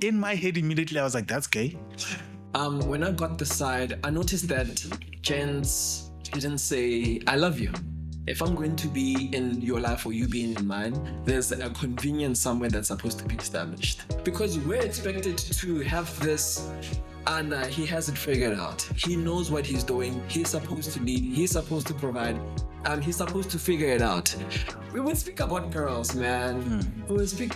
In my head, immediately, I was like, that's gay. When I got the side, I noticed that gents didn't say, I love you. If I'm going to be in your life or you being in mine, there's a convenience somewhere that's supposed to be established. Because we're expected to have this, and he has it figured out. He knows what he's doing. He's supposed to lead. He's supposed to provide. He's supposed to figure it out. We would speak about girls, man. We would speak,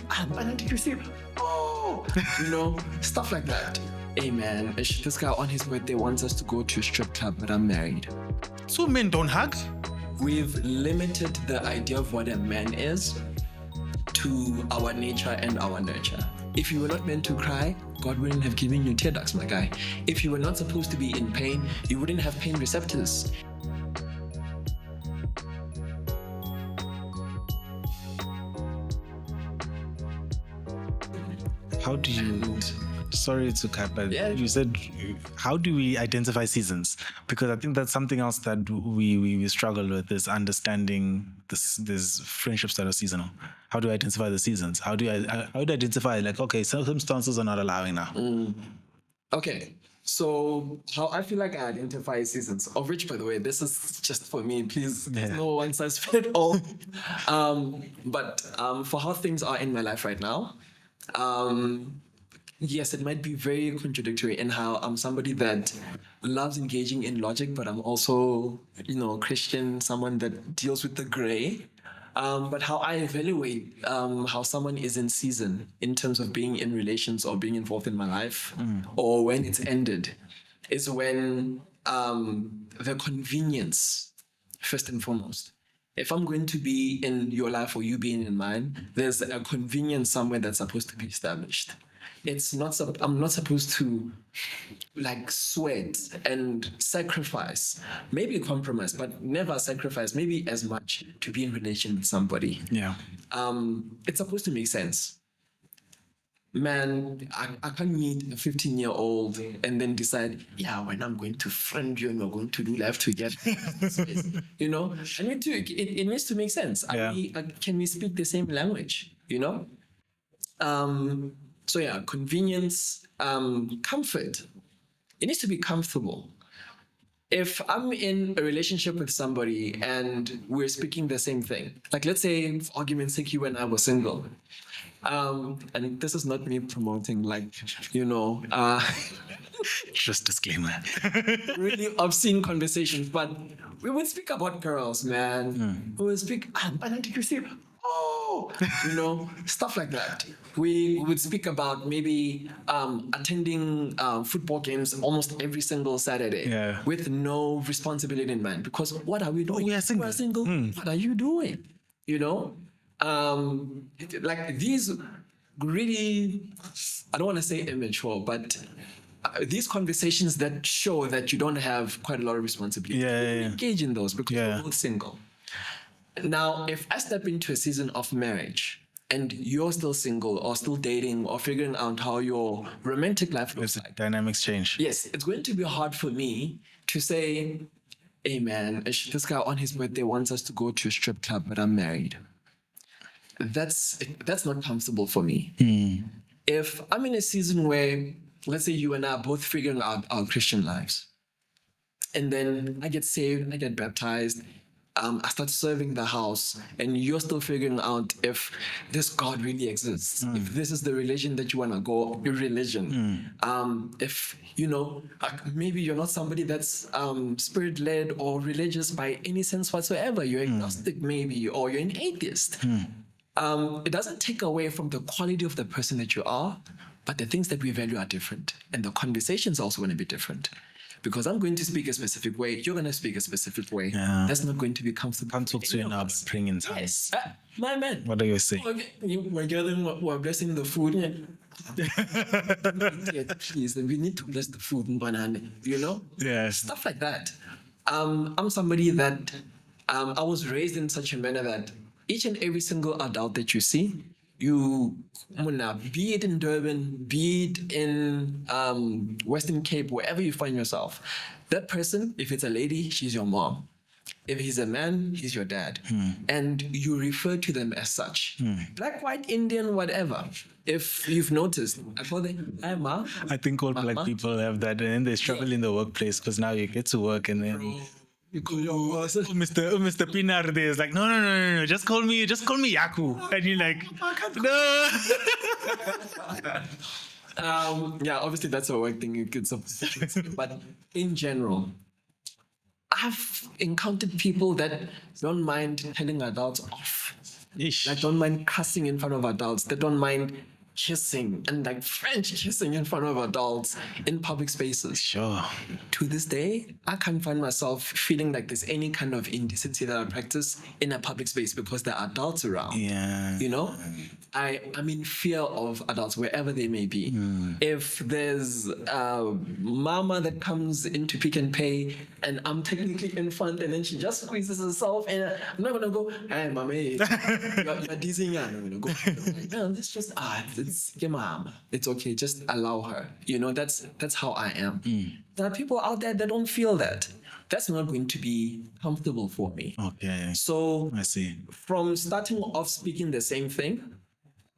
stuff like that. Hey, man, this guy on his birthday wants us to go to a strip club, but I'm married. So men don't hug? We've limited the idea of what a man is to our nature and our nurture. If you were not meant to cry, God wouldn't have given you tear ducts, my guy. If you were not supposed to be in pain, you wouldn't have pain receptors. How do you... Sorry to cut, but you said, how do we identify seasons? Because I think that's something else that we struggle with, is understanding this friendships that are seasonal. How do I identify the seasons? How do I identify, like, okay, circumstances are not allowing now? Okay, so how I feel like I identify seasons, of which, by the way, this is just for me, please, no one size fit all. But for how things are in my life right now, yes, it might be very contradictory in how I'm somebody that loves engaging in logic, but I'm also, Christian, someone that deals with the gray. But how I evaluate how someone is in season in terms of being in relations or being involved in my life, or when it's ended, is when the convenience, first and foremost. If I'm going to be in your life or you being in mine, there's a convenience somewhere that's supposed to be established. I'm not supposed to sweat and sacrifice, maybe compromise, but never sacrifice, maybe as much to be in relation with somebody. Yeah. It's supposed to make sense. Man, I can't meet a 15-year-old and then decide, when I'm going to friend you and we're going to do life together. It needs to make sense. Can we speak the same language? So convenience, comfort. It needs to be comfortable. If I'm in a relationship with somebody and we're speaking the same thing, like let's say, for argument's sake, you and I were single. And this is not me promoting, just disclaimer. really obscene conversations, but we would speak about girls, man. We would speak, did you see? Stuff like that. We would speak about maybe attending football games almost every single Saturday with no responsibility in mind. Because what are we doing? We are single. We're single. What are you doing? These really, I don't want to say immature, but these conversations that show that you don't have quite a lot of responsibility. Engage in those because you're both single. Now, if I step into a season of marriage and you're still single or still dating or figuring out how your romantic life looks like, dynamics change. Yes, it's going to be hard for me to say, hey man, this guy on his birthday wants us to go to a strip club, but I'm married. That's not comfortable for me. If I'm in a season where, let's say you and I are both figuring out our Christian lives, and then I get saved, I get baptized, I start serving the house, and you're still figuring out if this God really exists, if this is the religion that you want to go, your religion. If, maybe you're not somebody that's spirit-led or religious by any sense whatsoever. You're agnostic maybe, or you're an atheist. It doesn't take away from the quality of the person that you are, but the things that we value are different, and the conversations are also going to be different. Because I'm going to speak a specific way, you're going to speak a specific way. That's not going to be comfortable. Can't talk to you now, bring in time. Yes. My man. What do you say? We're gathering, we're blessing the food. Please, we need to bless the food and banana, Yes. Stuff like that. I'm somebody that I was raised in such a manner that each and every single adult that you see, be it in Durban, be it in Western Cape, wherever you find yourself, that person, if it's a lady, she's your mom. If he's a man, he's your dad. And you refer to them as such. Black, white, Indian, whatever. If you've noticed, I call them, hi, ma. I think all black people have that, and then they struggle in the workplace because now you get to work and then You call your boss. Mr. Pinar there is like, no, just call me Yaku, and you're like, no. Yeah, obviously that's a work thing. You could substitute, but in general, I've encountered people that don't mind telling adults off. Ish. Like don't mind cussing in front of adults. They don't mind kissing and like French kissing in front of adults in public spaces. Sure. To this day, I can't find myself feeling like there's any kind of indecency that I practice in a public space because there are adults around. Yeah. You know, I'm in fear of adults wherever they may be. If there's a mama that comes into Pick and Pay and I'm technically in front and then she just squeezes herself and I'm not gonna go, hey mama, you're dizzying, I'm gonna go. No, it's just it's your mom. It's okay, just allow her. You know, that's how I am. There are people out there that don't feel that. That's not going to be comfortable for me. Okay. So I see. from starting off speaking the same thing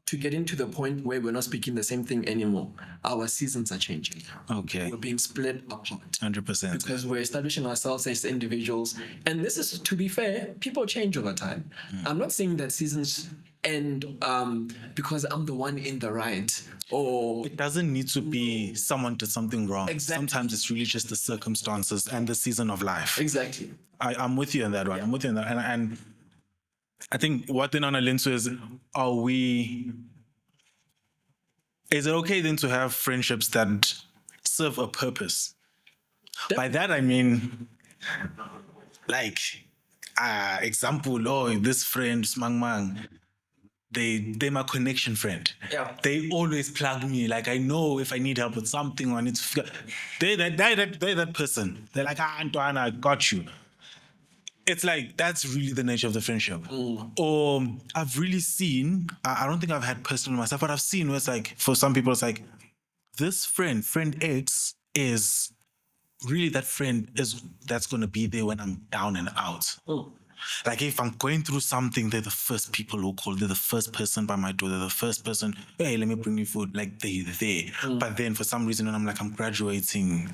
to getting to the point where we're not speaking the same thing anymore, our seasons are changing. Okay. We're being split apart 100%. because we're establishing ourselves as individuals. And this is, to be fair, people change over time. I'm not saying that seasons end because I'm the one in the right or It doesn't need to be someone did something wrong. Exactly. Sometimes it's really just the circumstances and the season of life. exactly. I'm with you on that one. I'm with you on that. And I think what then on a lens is it okay then to have friendships that serve a purpose? By that I mean, like, example, this friend, Smang Mang, they're my connection friend. Yeah. They always plug me. Like I know if I need help with something or I need to figure. They're that person. They're like, Antoine, I got you. It's like that's really the nature of the friendship. Or I've really seen. I don't think I've had personally myself, but I've seen where it's like for some people it's like this friend X is really that friend that's gonna be there when I'm down and out. Like if I'm going through something, they're the first people who call. They're the first person by my door. They're the first person. Hey, let me bring you food. Like they're there. But then for some reason, when I'm like I'm graduating,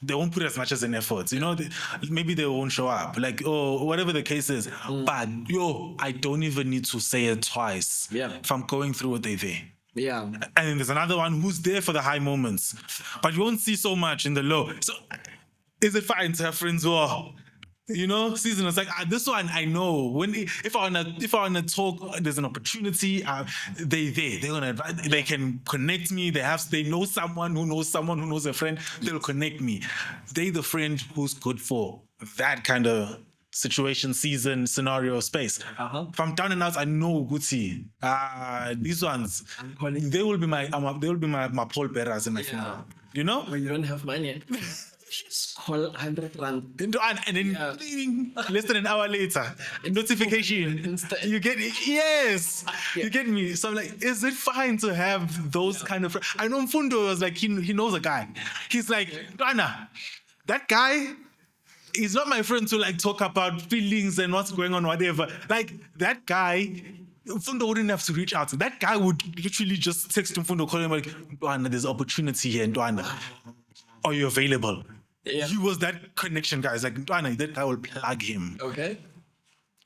they won't put as much as an effort. You know, maybe they won't show up. Like whatever the case is. But I don't even need to say it twice. Yeah. If I'm going through it, they're there. Yeah. And then there's another one who's there for the high moments, but you won't see so much in the low. So is it fine to have friends who are, season? It's like this one I know. If I wanna talk, there's an opportunity. They're gonna advise. They can connect me. They know someone who knows a friend. They'll connect me. They're the friend who's good for that kind of situation, season, scenario, space. If I'm down and out, I know Gucci. These ones, they will be my pole bearers in my funeral. You know? When you don't have money, just call 100 rand. And then less than an hour later, notification. You get it? Yes. You get me? So I'm like, is it fine to have those kind of friends? I know Mfundo was like, he knows a guy. He's like, Dana, that guy, he's not my friend to like talk about feelings and what's going on, whatever. Like that guy, Mfundo wouldn't have to reach out. That guy would literally just text Mfundo, call him like, Dwana, there's opportunity here, Dwana. Are you available? Yeah. He was that connection guy. It's like, Dwana, that guy will plug him. Okay.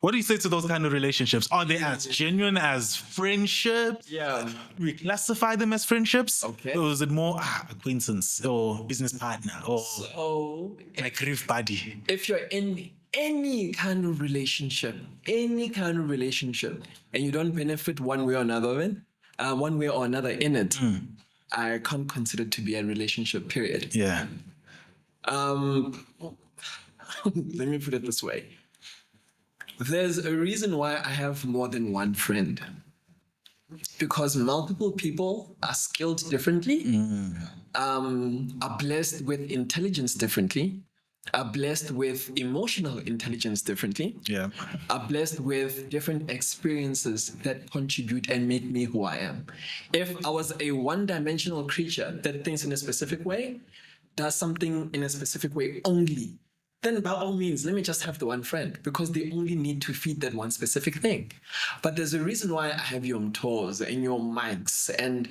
What do you say to those kind of relationships? Are they as genuine as friendships? Yeah. We classify them as friendships? Okay. Or is it more acquaintance or business partner or So like grief buddy? if you're in any kind of relationship, and you don't benefit one way or another in it, I can't consider it to be a relationship, period. Yeah. Let me put it this way. There's a reason why I have more than one friend. Because multiple people are skilled differently, are blessed with intelligence differently, are blessed with emotional intelligence differently, Yeah. are blessed with different experiences that contribute and make me who I am. If I was a one-dimensional creature that thinks in a specific way, does something in a specific way only, then by all means, let me just have the one friend because they only need to feed that one specific thing. But there's a reason why I have your mtos and your mics and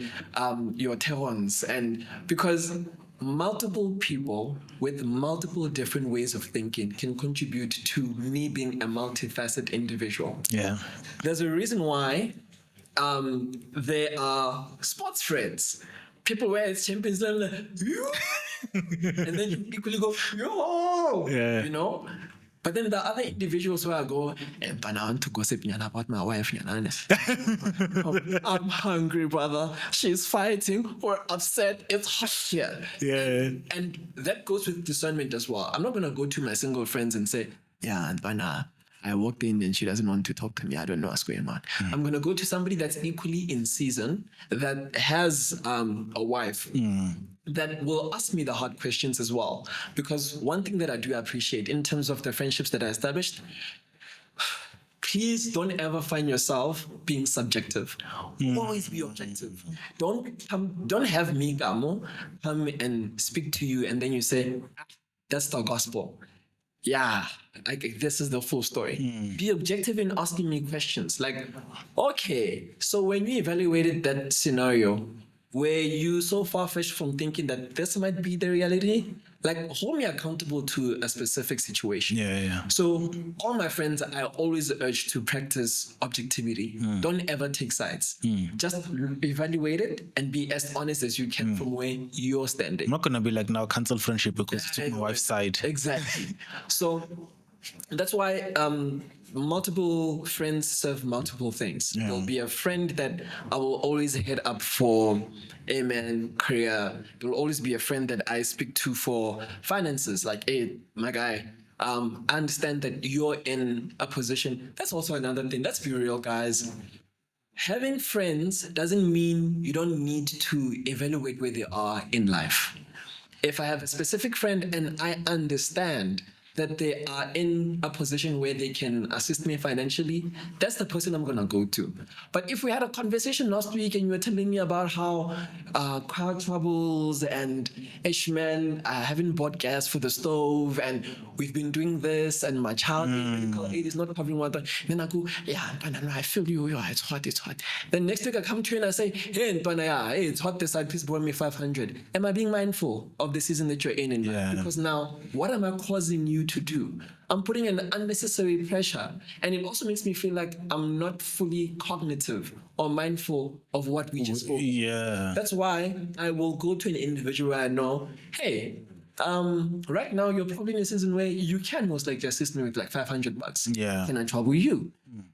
your terons, and because multiple people with multiple different ways of thinking can contribute to me being a multifaceted individual. Yeah. There's a reason why there are sports friends. People wear champions level, and then you equally go, yo, Yeah. you know. But then the other individuals where I go, but I want to gossip about my wife. I'm hungry, brother. She's fighting or upset. It's hot here. Yeah. And that goes with discernment as well. I'm not gonna go to my single friends and say, yeah, and I walked in and she doesn't want to talk to me. I don't know what's going on. I'm going to go to somebody that's equally in season, that has a wife, that will ask me the hard questions as well. Because one thing that I do appreciate in terms of the friendships that I established, please don't ever find yourself being subjective. Always be objective. Don't have me, Kamo, come and speak to you and then you say, that's the gospel. Yeah, this is the full story. Be objective in asking me questions. Like, okay, so when you evaluated that scenario, were you so far-fetched from thinking that this might be the reality? Like, hold me accountable to a specific situation. Yeah. So all my friends, I always urge to practice objectivity. Don't ever take sides. Just evaluate it and be as honest as you can from where you're standing. I'm not gonna be like, now cancel friendship because you took my wife's side. Exactly. So that's why multiple friends serve multiple things. Yeah. There'll be a friend that I will always head up for career. There'll always be a friend that I speak to for finances. Like, hey, my guy, I understand that you're in a position. That's also another thing. Let's be real, guys. Having friends doesn't mean you don't need to evaluate where they are in life. If I have a specific friend and I understand that they are in a position where they can assist me financially, that's the person I'm gonna go to. But if we had a conversation last week and you were telling me about how car troubles and Ishman haven't bought gas for the stove and we've been doing this and my child medical aid is not covering water, then I go, yeah, I feel you, it's hot. Then next week I come to you and I say, hey, it's hot this side, please borrow me 500. Am I being mindful of the season that you're in? Yeah. Because now, what am I causing you to do? I'm putting an unnecessary pressure, and it also makes me feel like I'm not fully cognitive or mindful of what we just spoke. Yeah. That's why I will go to an individual where I know, hey, right now you're probably in a season where you can most likely assist me with like $500. Yeah. Can I trouble you?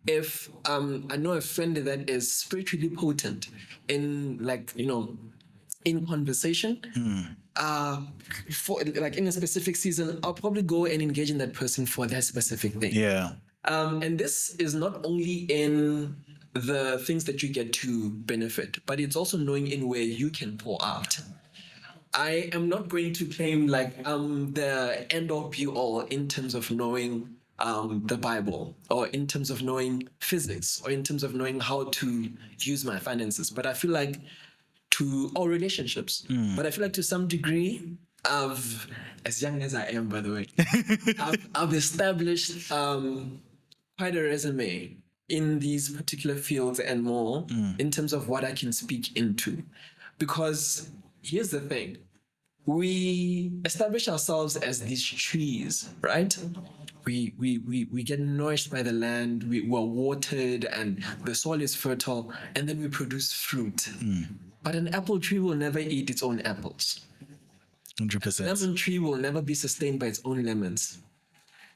If I know a friend that is spiritually potent in in conversation, for like in a specific season, I'll probably go and engage in that person for that specific thing. Yeah. And this is not only in the things that you get to benefit, but it's also knowing in where you can pour out. I am not going to claim like the end all be all in terms of knowing the Bible, or in terms of knowing physics, or in terms of knowing how to use my finances. But I feel like or relationships. But I feel like to some degree, as young as I am, by the way, I've established quite a resume in these particular fields and more in terms of what I can speak into. Because here's the thing. We establish ourselves as these trees, right? We get nourished by the land, we're watered and the soil is fertile, and then we produce fruit. But an apple tree will never eat its own apples. 100%. A lemon tree will never be sustained by its own lemons.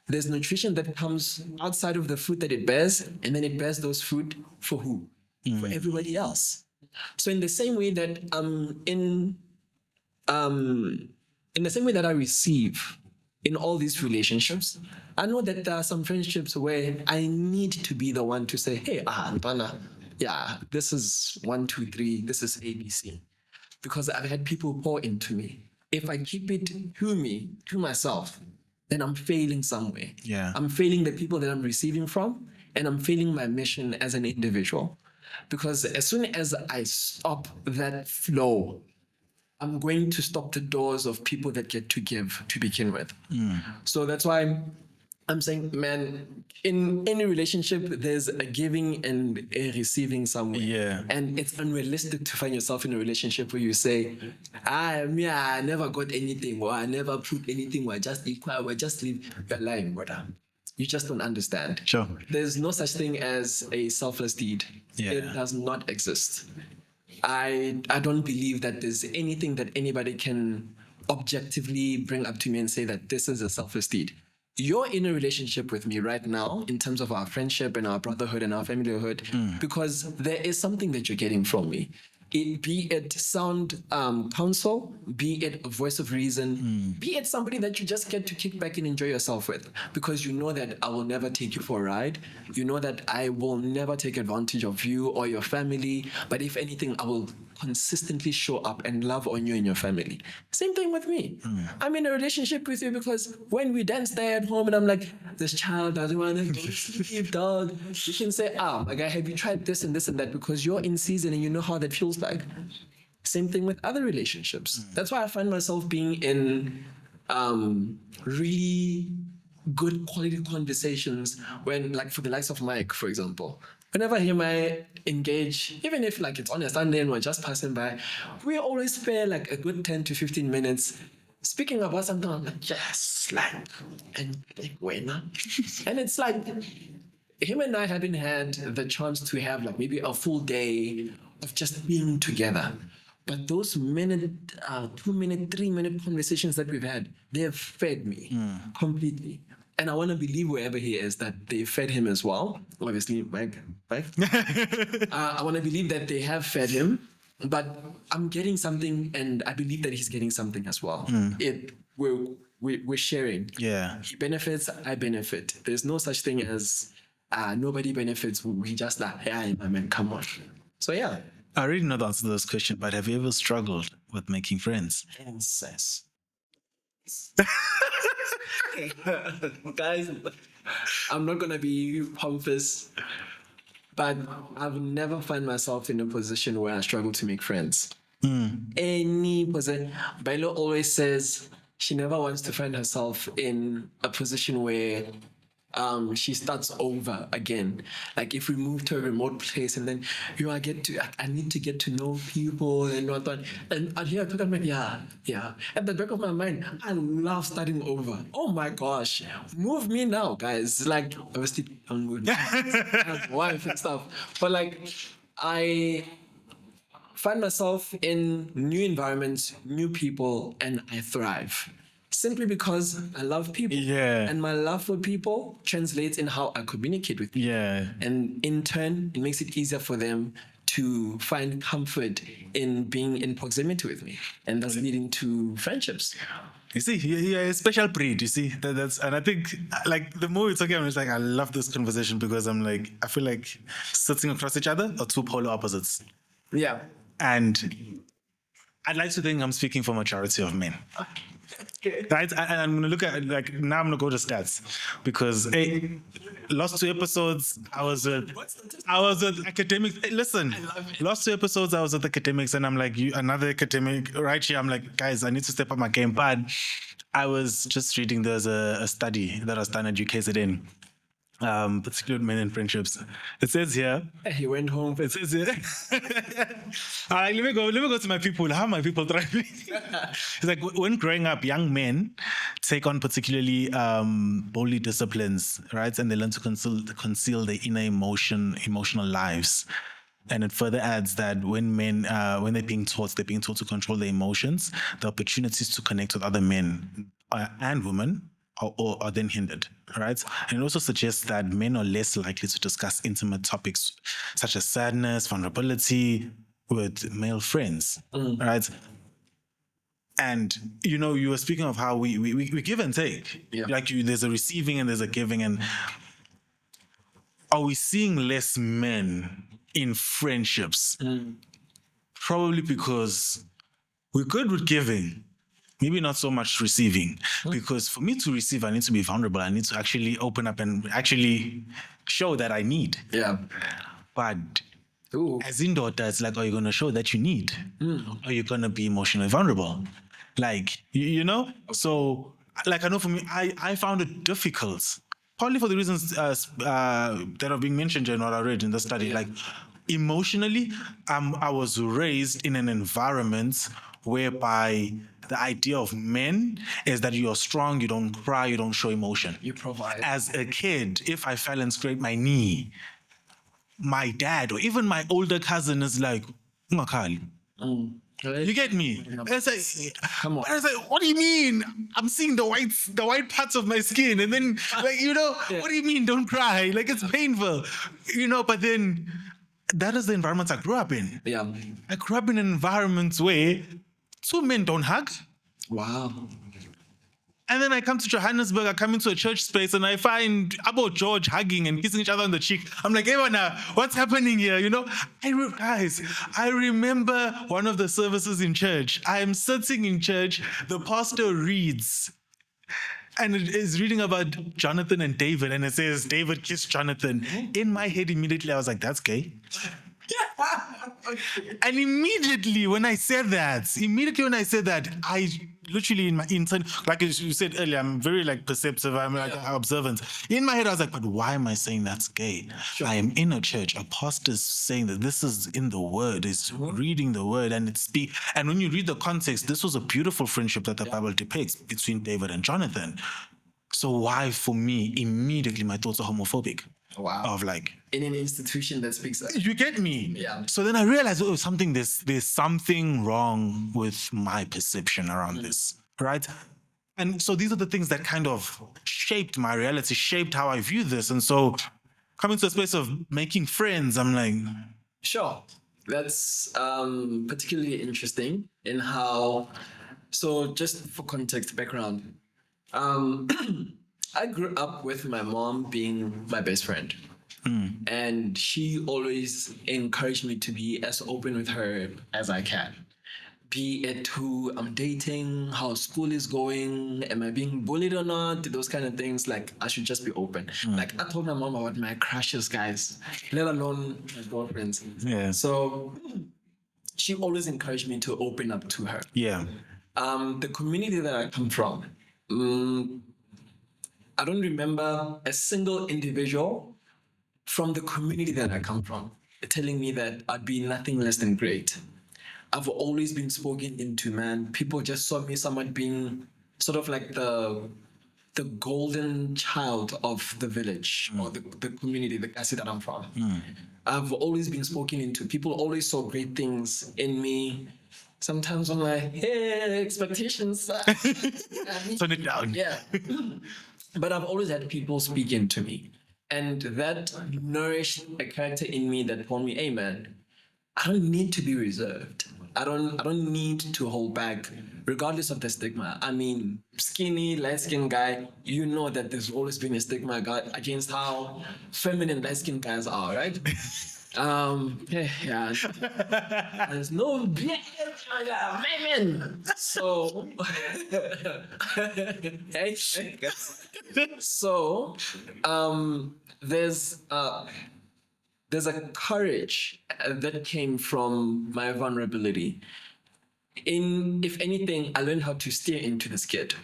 There's nutrition that comes outside of the fruit that it bears, and then it bears those fruit for who? For everybody else. So in the same way that in the same way that I receive in all these relationships, I know that there are some friendships where I need to be the one to say, hey, Ntwana, yeah, this is 1, 2, 3, this is ABC. Because I've had people pour into me. If I keep it to me, to myself, then I'm failing somewhere. Yeah. I'm failing the people that I'm receiving from, and I'm failing my mission as an individual. Because as soon as I stop that flow, I'm going to stop the doors of people that get to give to begin with. So that's why I'm saying, man, in any relationship, there's a giving and a receiving somewhere. Yeah. And it's unrealistic to find yourself in a relationship where you say, I never got anything, or I never proved anything, or I just equal, or I just live. You're lying, brother. You just don't understand. Sure. There's no such thing as a selfless deed. Yeah. It does not exist. I don't believe that there's anything that anybody can objectively bring up to me and say that this is a selfless deed. You're in a relationship with me right now in terms of our friendship and our brotherhood and our familyhood because there is something that you're getting from me. Be it sound counsel, be it a voice of reason, be it somebody that you just get to kick back and enjoy yourself with, because you know that I will never take you for a ride. You know that I will never take advantage of you or your family. But if anything, I will consistently show up and love on you and your family. Same thing with me. I'm in a relationship with you because when we dance there at home and I'm like, this child doesn't want to go to sleep, dog. You can say, my guy, have you tried this and this and that? Because you're in season and you know how that feels like. Same thing with other relationships. That's why I find myself being in really good quality conversations when, like, for the likes of Mike, for example. Whenever he might engage, even if like it's on a Sunday and we're just passing by, we always spare like a good 10 to 15 minutes speaking about something. I'm like, yes, like, and like, when? And it's like, him and I haven't had the chance to have like maybe a full day of just being together. But those minute, 2 minute, 3 minute conversations that we've had, they have fed me completely. And I want to believe wherever he is that they fed him as well. Obviously, Mike. I want to believe that they have fed him, but I'm getting something, and I believe that he's getting something as well. We're sharing. Yeah. He benefits, I benefit. There's no such thing as nobody benefits. We just like, hey, my man, come on. So yeah. I really know the answer to this question, but have you ever struggled with making friends? Yes. Guys, I'm not gonna be pompous, but I've never found myself in a position where I struggle to make friends. Any position. Bailo always says she never wants to find herself in a position where she starts over again. Like if we move to a remote place and then I need to get to know people and whatnot. And I hear I'm like, yeah. At the back of my mind, I love starting over. Oh my gosh, move me now, guys. Like obviously don't move me. I have wife and stuff. But like I find myself in new environments, new people, and I thrive. Simply because I love people. Yeah. And my love for people translates in how I communicate with people. Yeah. And in turn, it makes it easier for them to find comfort in being in proximity with me. And that's leading to friendships. You see, you're a special breed, you see. And I think, like, the more we're talking, I'm just like, I love this conversation because I'm like, I feel like sitting across each other are two polar opposites. Yeah. And I'd like to think I'm speaking for a majority of men. Right? And I'm going to look at, like, now I'm going to go to stats because last 2 episodes, I was with academics. Hey, listen, last 2 episodes, I was with academics and I'm like, another academic right here. I'm like, guys, I need to step up my game. But I was just reading, there's a study that was done at UKZN. Particularly men in friendships. It says here. He went home. It says here. All right, let me go to my people. How are my people thriving? It's like when growing up, young men take on particularly bodily disciplines, right? And they learn to conceal their inner emotional lives. And it further adds that when men, when they're being taught to control their emotions, the opportunities to connect with other men and women are then hindered, right? And it also suggests that men are less likely to discuss intimate topics such as sadness, vulnerability with male friends, right? And, you know, you were speaking of how we give and take. Yeah. Like there's a receiving and there's a giving. And are we seeing less men in friendships? Probably because we're good with giving. Maybe not so much receiving, because for me to receive, I need to be vulnerable. I need to actually open up and actually show that I need. Yeah. But Ooh. As in daughter, it's like, are you going to show that you need? Are you going to be emotionally vulnerable? Like, you know? So, like, I know for me, I found it difficult, probably for the reasons that are being mentioned in what I read in the study. Like, emotionally, I was raised in an environment whereby the idea of men is that you're strong, you don't cry, you don't show emotion. You provide. As a kid, if I fell and scraped my knee, my dad or even my older cousin is like, "Ungakhali." You get me? And it's like, Come on. and it's like, what do you mean? I'm seeing the white parts of my skin, and then like, you know, what do you mean? Don't cry. Like, it's painful, you know. But then that is the environment I grew up in. Yeah. I grew up in an environment where two men don't hug. Wow. And then I come to Johannesburg, I come into a church space and I find Abo George hugging and kissing each other on the cheek. I'm like, hey, what's happening here? You know, guys, I remember one of the services in church. I am sitting in church, the pastor reads, and it is reading about Jonathan and David, and it says, David kissed Jonathan. In my head, immediately, I was like, that's gay. And immediately when I said that, I literally in my inside, like you said earlier, I'm very like perceptive, I'm like observant. In my head, I was like, but why am I saying that's gay? I am in a church, a pastor's saying that this is in the word, is reading the word, and and when you read the context, this was a beautiful friendship that the Bible depicts between David and Jonathan. So why, for me, immediately my thoughts are homophobic? Wow. Of like, in an institution that speaks that. you get me? Yeah. So then I realized, there's something wrong with my perception around this, right? And so these are the things that kind of shaped my reality, shaped how I view this. And so coming to a space of making friends, I'm like, sure. That's particularly interesting in how, so just for context background, I grew up with my mom being my best friend. And she always encouraged me to be as open with her as I can. Be it who I'm dating, how school is going, am I being bullied or not, those kind of things. Like, I should just be open. Like, I told my mom about my crushes, guys, let alone my girlfriends. Yeah. So she always encouraged me to open up to her. Yeah. The community that I come from, I don't remember a single individual from the community that I come from telling me that I'd be nothing less than great. I've always been spoken into, man. People just saw me someone being sort of like the golden child of the village or the community, the kasi that I'm from. I've always been spoken into. People always saw great things in me. Sometimes I'm like, hey, expectations. Turn it down. Yeah. But I've always had people speak into me. And that nourished a character in me that told me, hey man, I don't need to be reserved. I don't need to hold back, regardless of the stigma. I mean, skinny, light-skinned guy, you know that there's always been a stigma against how feminine light-skinned guys are, right? Yeah. There's no women. So, so, there's a courage that came from my vulnerability. If anything, I learned how to steer into the skid.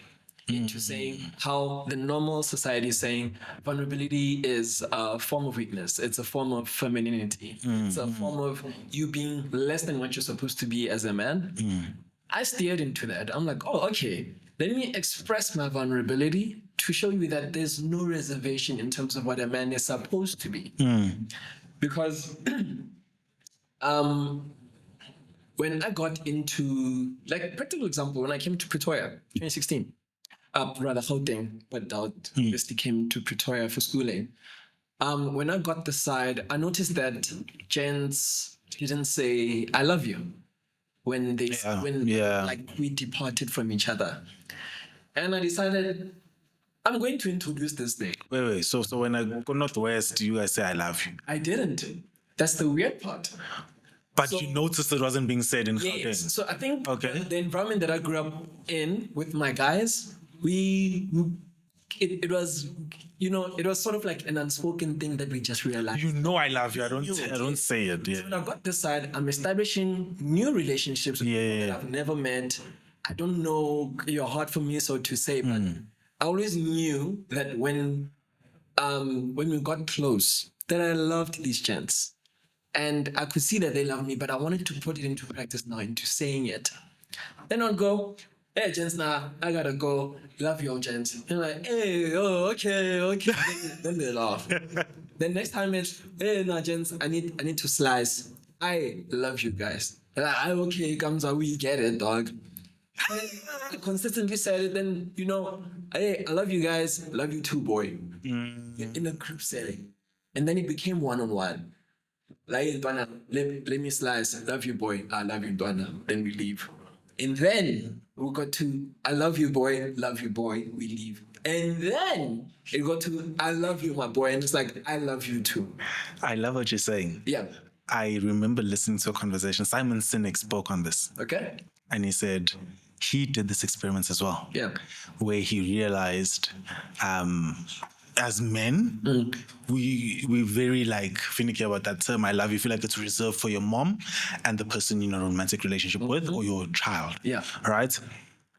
Into saying how the normal society is saying vulnerability is a form of weakness. It's a form of femininity. It's a form of you being less than what you're supposed to be as a man. I steered into that. I'm like, oh, okay. Let me express my vulnerability to show you that there's no reservation in terms of what a man is supposed to be. Because when I got into, like, practical example, when I came to Pretoria, 2016, rather Gauteng, but I obviously came to Pretoria for schooling. When I got the side, I noticed that gents didn't say, I love you, when like we departed from each other. And I decided, I'm going to introduce this thing. Wait. So when I go Northwest, you guys say I love you. I didn't. That's the weird part. But you noticed it wasn't being said in Gauteng. Yes. So I think the environment that I grew up in with my guys, we it was, it was sort of like an unspoken thing that we just realized. You know I love you. I don't say it. Yeah. When I got this side, I'm establishing new relationships with people that I've never met. I don't know your heart for me, so to say, but I always knew that when we got close, that I loved these gents. And I could see that they loved me, but I wanted to put it into practice now, into saying it. Then I'd go, hey, gents, now I gotta go. Love your gents. And I'm like, hey, oh, okay. Then they laugh. Then next time it's, hey, now, gents, I need to slice. I love you guys. And okay, comes out, we get it, dog. And then I consistently said it. Then hey, I love you guys. Love you too, boy. In a group setting, and then it became one-on-one. Like, Dwana, let me slice. Love you, boy. I love you, Dwana. Then we leave. And then we got to, I love you, boy. Love you, boy. We leave. And then it got to, I love you, my boy. And it's like, I love you too. I love what you're saying. Yeah. I remember listening to a conversation. Simon Sinek spoke on this. Okay. And he said he did this experiment as well. Yeah. Where he realized as men, we're very like finicky about that term, I love you. Feel like it's reserved for your mom and the person you're in a romantic relationship with, or your child. Yeah. Right?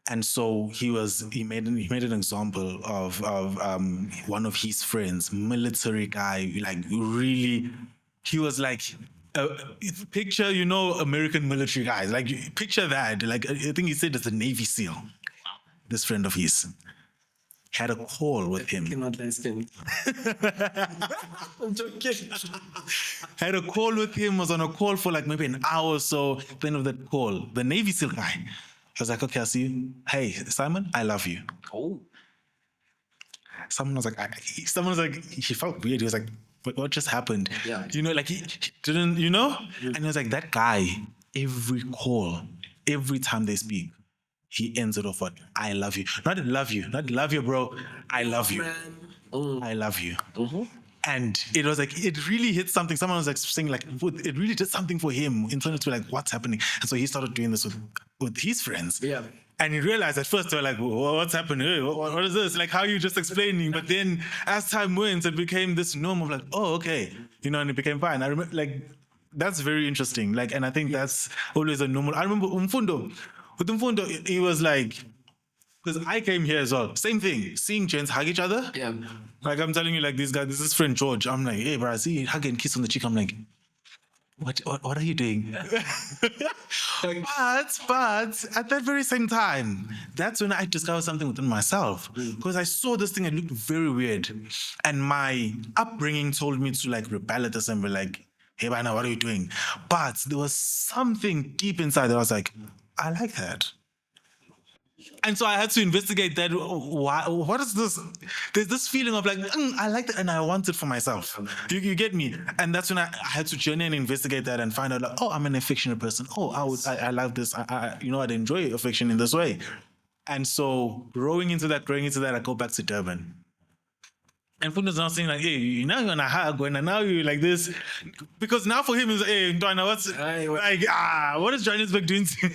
And so he made an example of one of his friends, military guy, like really, he was like, picture, American military guys, like picture that, like I think he said it's a Navy SEAL, this friend of his. Had a call with him. I'm joking. Had a call with him, was on a call for like maybe an hour or so. At the end of that call, the Navy SEAL guy, I was like, okay, I'll see you. Hey, Simon, I love you. Oh. Someone was like, he felt weird. He was like, what just happened? Yeah. Like he didn't, And he was like, that guy, every call, every time they speak, he ends it off with, I love you. Not love you, bro. I love you. I love you. Mm-hmm. And it was like, it really hit something. Someone was like saying like, it really did something for him in terms of like, what's happening? And so he started doing this with his friends. Yeah. And he realized at first they were like, what's happening? Hey, what is this? Like, how are you just explaining? But then as time went, it became this norm of like, oh, okay. And it became fine. I remember, like, that's very interesting. Like, and I think that's always a normal. I remember Umfundo. With Umfundo, he was like, because I came here as well. Same thing. Seeing gents hug each other. Yeah. Like, I'm telling you, like, this his friend George. I'm like, hey, bro, I see you hug and kiss on the cheek. I'm like, what are you doing? But at that very same time, that's when I discovered something within myself. Because I saw this thing and it looked very weird. And my upbringing told me to like rebel at this and be like, hey, Bana, what are you doing? But there was something deep inside that I was like, I like that. And so I had to investigate that. What is this? There's this feeling of like, I like that and I want it for myself. You get me? And that's when I had to journey and investigate that and find out like, oh, I'm an affectionate person. Oh, I love this. I'd enjoy affection in this way. And so growing into that, I go back to Durban. And Fundo's now saying like, hey, now you're on a hug and now you're like this. Because now for him, it's like, hey, Dwana, what is Johannesburg doing to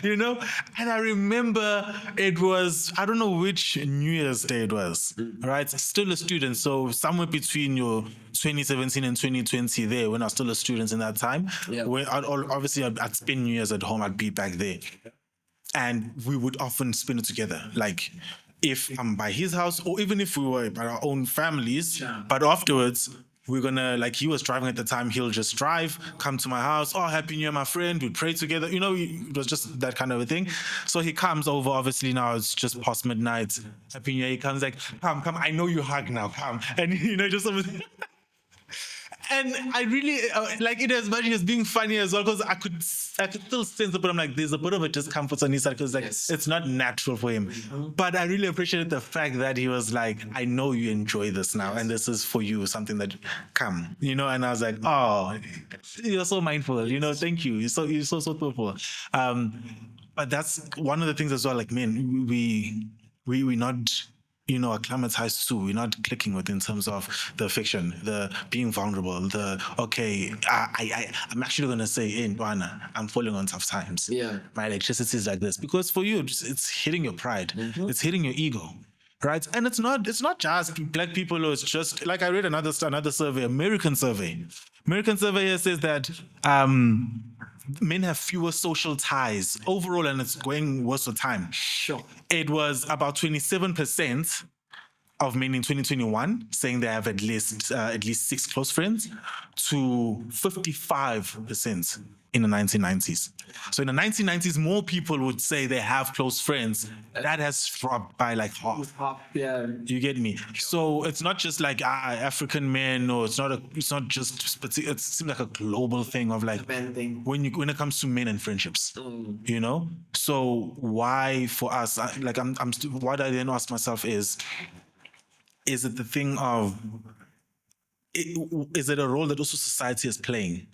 you? And I remember it was, I don't know which New Year's Day it was, right? Still a student. So somewhere between your 2017 and 2020 there, when I was still a student in that time, where I'd spend New Year's at home, I'd be back there. And we would often spend it together. Like, if I'm by his house, or even if we were by our own families, but afterwards, we're gonna, like, he was driving at the time, he'll just drive, come to my house, oh, Happy New Year, my friend, we'd pray together, it was just that kind of a thing. So he comes over, obviously now it's just past midnight, Happy New Year, he comes like, come, I know you hug now, come. And, just and I really like it as much as being funny as well, because I could still sense it, but I'm like, there's a bit of a discomfort on his side because it's not natural for him. But I really appreciated the fact that he was like, I know you enjoy this now, and this is for you, something that come, and I was like, oh, you're so mindful, thank you, you're so thoughtful. But that's one of the things as well. Like, man, we not, acclimatized to, we're not clicking with in terms of the affection, the being vulnerable, I'm actually going to say, hey, Dwana, I'm falling on tough times. Yeah. My electricity is like this. Because for you, it's hitting your pride. It's hitting your ego. right? And it's not just black people, or it's just like I read another survey, American survey. American survey here says that men have fewer social ties overall, and it's going worse with time. Sure. It was about 27% of men in 2021 saying they have at least 6 close friends, to 55% in the 1990s. So in the 1990s, more people would say they have close friends. That has dropped by like half. Yeah. You get me? So it's not just like African men, or it's not just it seems like a global thing of like Man thing. when it comes to men and friendships, you know. So why for us? What I then ask myself is it the thing of is it a role that also society is playing?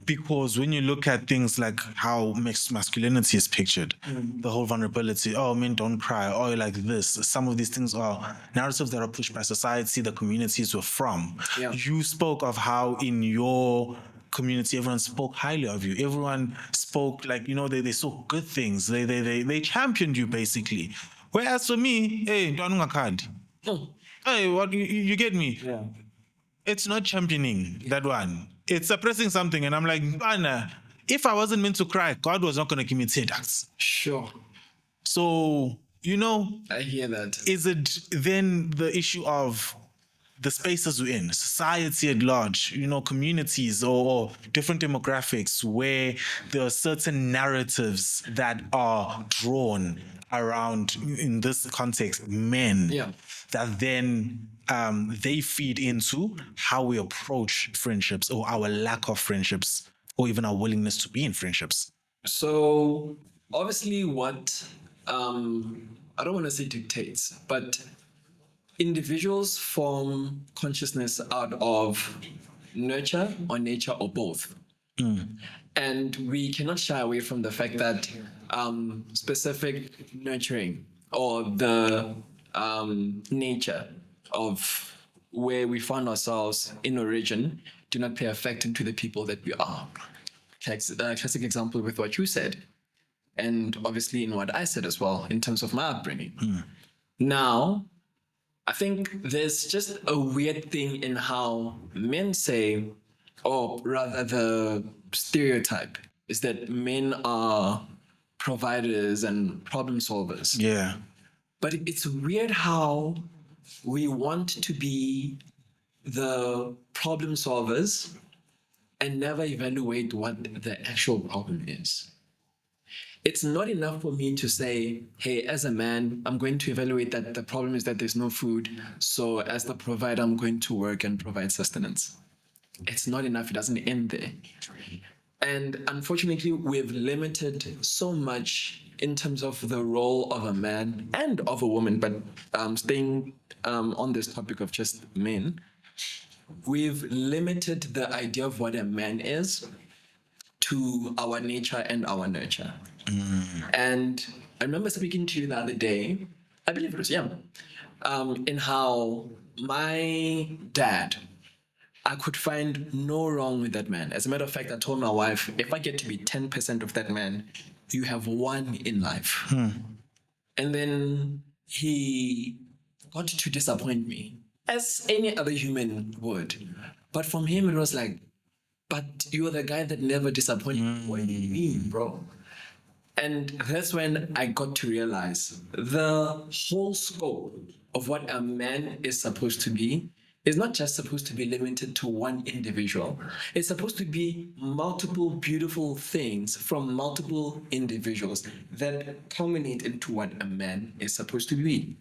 Because when you look at things like how mixed masculinity is pictured, the whole vulnerability, oh, men don't cry, oh, like this, some of these things are narratives that are pushed by society, the communities we're from. Yeah. You spoke of how in your community everyone spoke highly of you. Everyone spoke like, you know, they saw good things. They championed you basically. Whereas for me, hey, hey, what you get me? Yeah. It's not championing that one. It's suppressing something, and I'm like, Anna, if I wasn't meant to cry, God was not going to give me tear ducts. Sure. So, you know, I hear that. is it then the issue of the spaces we're in, society at large, you know, communities or different demographics where there are certain narratives that are drawn around, in this context, men, Yeah. that then they feed into how we approach friendships, or our lack of friendships, or even our willingness to be in friendships? So obviously what I don't want to say dictates, but individuals form consciousness out of nurture or nature, or both. And we cannot shy away from the fact that specific nurturing, or the nature of where we find ourselves in origin, do not play effect into the people that we are. Classic example with what you said, and obviously in what I said as well, in terms of my upbringing. Now, I think there's just a weird thing in how men say, or rather the stereotype is that men are providers and problem solvers. Yeah. But it's weird how we want to be the problem solvers and never evaluate what the actual problem is. It's not enough for me to say, hey, as a man, I'm going to evaluate that the problem is that there's no food. So as the provider, I'm going to work and provide sustenance. It's not enough. It doesn't end there. And unfortunately, we've limited so much in terms of the role of a man and of a woman, but staying on this topic of just men, we've limited the idea of what a man is to our nature and our nurture. And I remember speaking to you the other day, I believe it was, in how my dad, I could find no wrong with that man. As a matter of fact, I told my wife, if I get to be 10% of that man, you have one in life. And then he got to disappoint me, as any other human would. But from him, it was like, but you're the guy that never disappointed me. What do you mean, bro? And that's when I got to realize the whole scope of what a man is supposed to be is not just supposed to be limited to one individual. It's supposed to be multiple beautiful things from multiple individuals that culminate into what a man is supposed to be.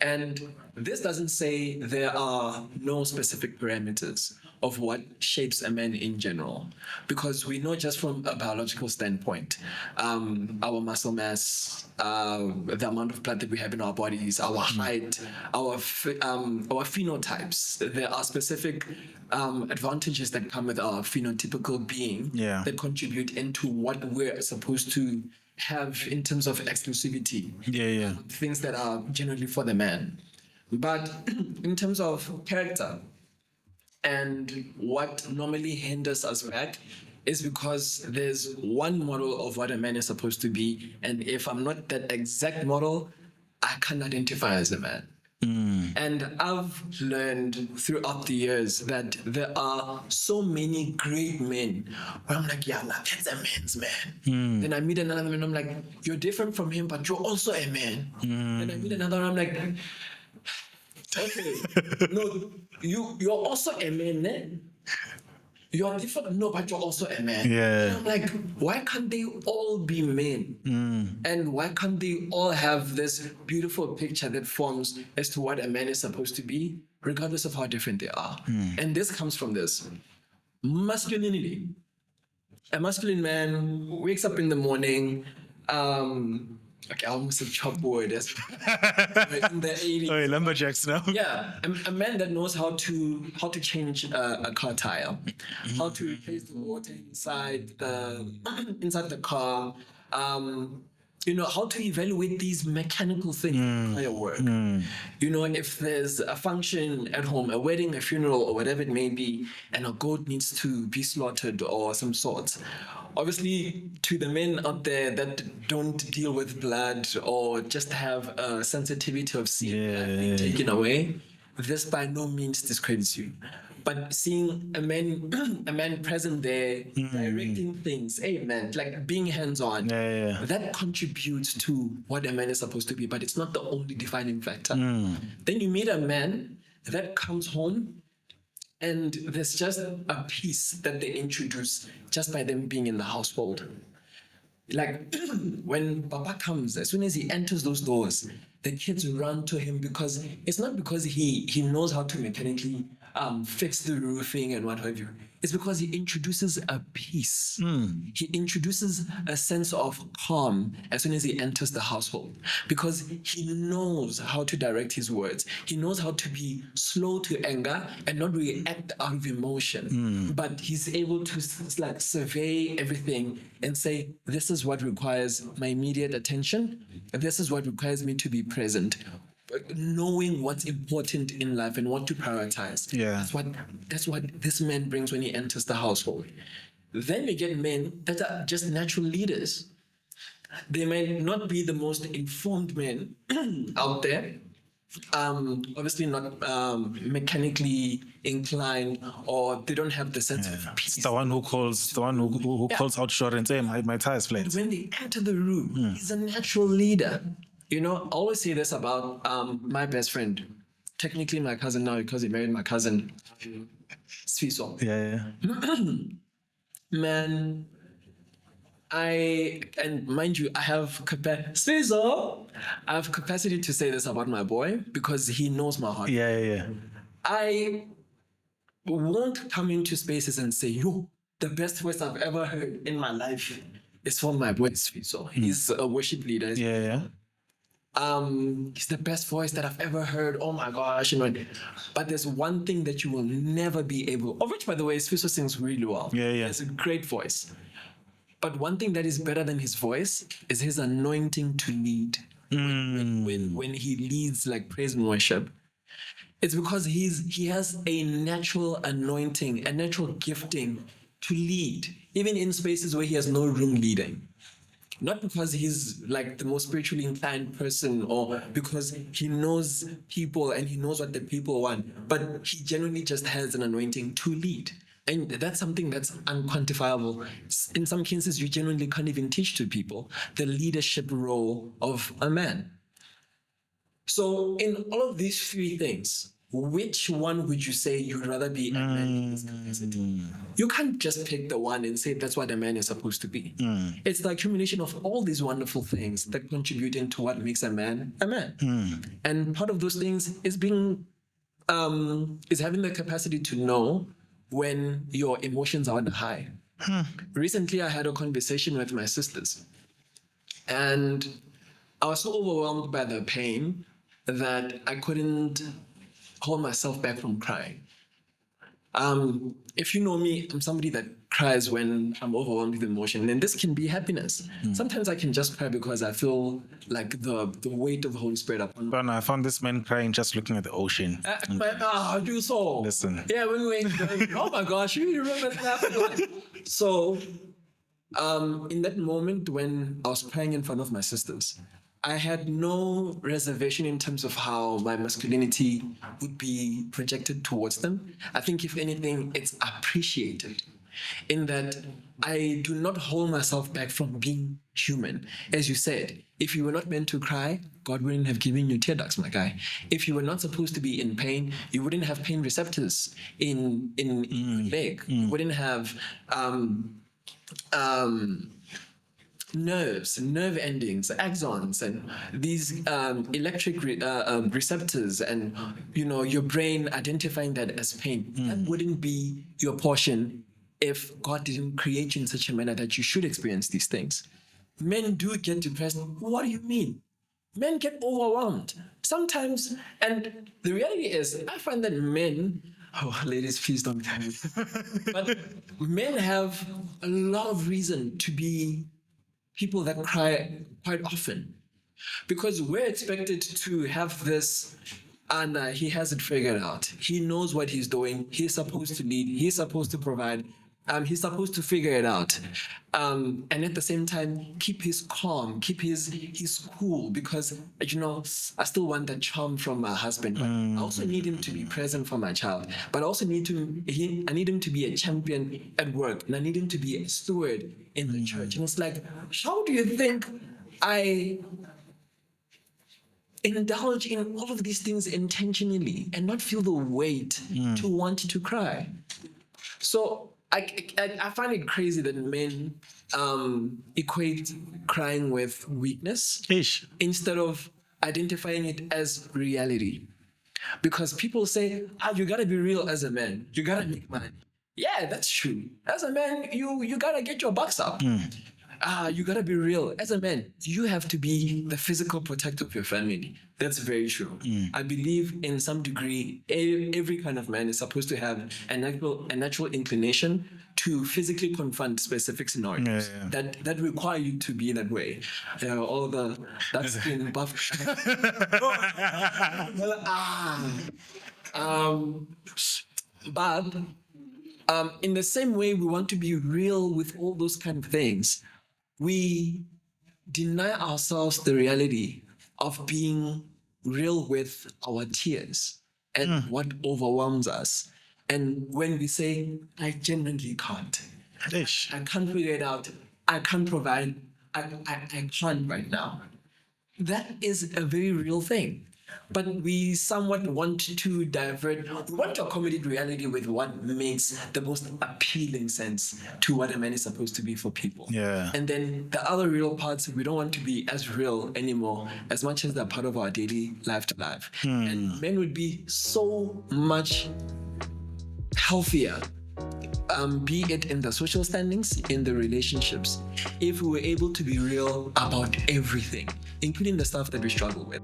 And this doesn't say there are no specific parameters of what shapes a man in general, because we know just from a biological standpoint, our muscle mass, the amount of blood that we have in our bodies, our height, our phenotypes. There are specific advantages that come with our phenotypical being that contribute into what we're supposed to have in terms of exclusivity. Things that are generally for the man. But in terms of character, and what normally hinders us back is because there's one model of what a man is supposed to be. And if I'm not that exact model, I can't identify as a man. And I've learned throughout the years that there are so many great men where I'm like, yeah, nah, that's a man's man. Then I meet another man, I'm like, you're different from him, but you're also a man. Then I meet another one, I'm like, okay, no, you're also a man, eh? You're different, no, but you're also a man. Yeah. And I'm like, why can't they all be men? And why can't they all have this beautiful picture that forms as to what a man is supposed to be, regardless of how different they are? And this comes from this masculinity. A masculine man wakes up in the morning. Okay, I almost said chop wood. In the 80s. Oh, lumberjacks now. Yeah, a man that knows how to change a car tire, how to replace the water inside the car, how to evaluate these mechanical things that require work. If there's a function at home, a wedding, a funeral, or whatever it may be, and a goat needs to be slaughtered or some sort. Obviously, to the men out there that don't deal with blood or just have a sensitivity of seeing blood being taken away, this by no means discredits you. But seeing a man present there, directing things, like being hands-on, that contributes to what a man is supposed to be, but it's not the only defining factor. Then you meet a man that comes home, and there's just a piece that they introduce just by them being in the household. Like when Papa comes, as soon as he enters those doors, the kids run to him because it's not because he knows how to mechanically fix the roofing and what have you. It's because he introduces a peace. He introduces a sense of calm as soon as he enters the household, because he knows how to direct his words. He knows how to be slow to anger and not react out of emotion. But he's able to survey everything and say, this is what requires my immediate attention. This is what requires me to be present. Knowing what's important in life and what to prioritize. That's what this man brings when he enters the household. Then you get men that are just natural leaders. They may not be the most informed men out there. Obviously not mechanically inclined, or they don't have the sense of peace. It's the one who calls calls out short and say, my tire's flat. When they enter the room, he's a natural leader. I always say this about my best friend, technically my cousin now because he married my cousin, Sfiso. Man, and mind you, I have capacity to say this about my boy because he knows my heart. I won't come into spaces and say, yo, the best voice I've ever heard in my life is from my boy Sfiso. He's a worship leader. He's the best voice that I've ever heard. Oh my gosh, But there's one thing that you will never be able, of which, by the way, Sfiso sings really well. He has a great voice. But one thing that is better than his voice is his anointing to lead. When he leads like praise and worship, it's because he has a natural anointing, a natural gifting to lead, even in spaces where he has no room leading. Not because he's like the most spiritually inclined person or because he knows people and he knows what the people want, but he genuinely just has an anointing to lead. And that's something that's unquantifiable. In some cases, you genuinely can't even teach to people the leadership role of a man. So in all of these three things, which one would you say you'd rather be a man in this capacity? You can't just pick the one and say that's what a man is supposed to be. It's the accumulation of all these wonderful things that contribute into what makes a man a man. And part of those things is is having the capacity to know when your emotions are on the high. Recently, I had a conversation with my sisters, and I was so overwhelmed by the pain that I couldn't hold myself back from crying. If you know me, I'm somebody that cries when I'm overwhelmed with emotion, and this can be happiness. Sometimes I can just cry because I feel like the weight of the Holy Spirit upon me. But I found this man crying just looking at the ocean. You saw. Listen. Yeah, when we oh my gosh, you remember that? So, in that moment when I was crying in front of my sisters, I had no reservation in terms of how my masculinity would be projected towards them. I think, if anything, it's appreciated in that I do not hold myself back from being human. As you said, if you were not meant to cry, God wouldn't have given you tear ducts, my guy. If you were not supposed to be in pain, you wouldn't have pain receptors in your leg. You wouldn't have nerves, nerve endings, axons, and these electric receptors, and your brain identifying that as pain. That wouldn't be your portion if God didn't create you in such a manner that you should experience these things. Men do get depressed. What do you mean? Men get overwhelmed sometimes, and the reality is, I find that men. Oh, ladies, please don't tell me. But men have a lot of reason to be people that cry quite often, because we're expected to have this, and he has it figured out. He knows what he's doing. He's supposed to lead. He's supposed to provide. He's supposed to figure it out, and at the same time keep his calm, keep his cool, because I still want that charm from my husband, but I also need him to be present for my child. But I also need I need him to be a champion at work, and I need him to be a steward in the church. And it's like, how do you think I indulge in all of these things intentionally and not feel the weight to want to cry? So I find it crazy that men equate crying with weakness instead of identifying it as reality. Because people say, you gotta be real as a man. You gotta make money. Yeah, that's true. As a man, you gotta get your bucks up. You gotta be real. As a man, you have to be the physical protector of your family. That's very true. I believe in some degree, every kind of man is supposed to have a natural inclination to physically confront specific scenarios that require you to be that way. All that's been buff. But in the same way, we want to be real with all those kind of things. We deny ourselves the reality of being real with our tears and what overwhelms us. And when we say, I genuinely can't. I can't figure it out. I can't provide. I can't right now. That is a very real thing. But we somewhat want to divert, we want to accommodate reality with what makes the most appealing sense to what a man is supposed to be for people. And then the other real parts, we don't want to be as real anymore, as much as they're part of our daily life to life. And men would be so much healthier, be it in the social standings, in the relationships, if we were able to be real about everything, including the stuff that we struggle with.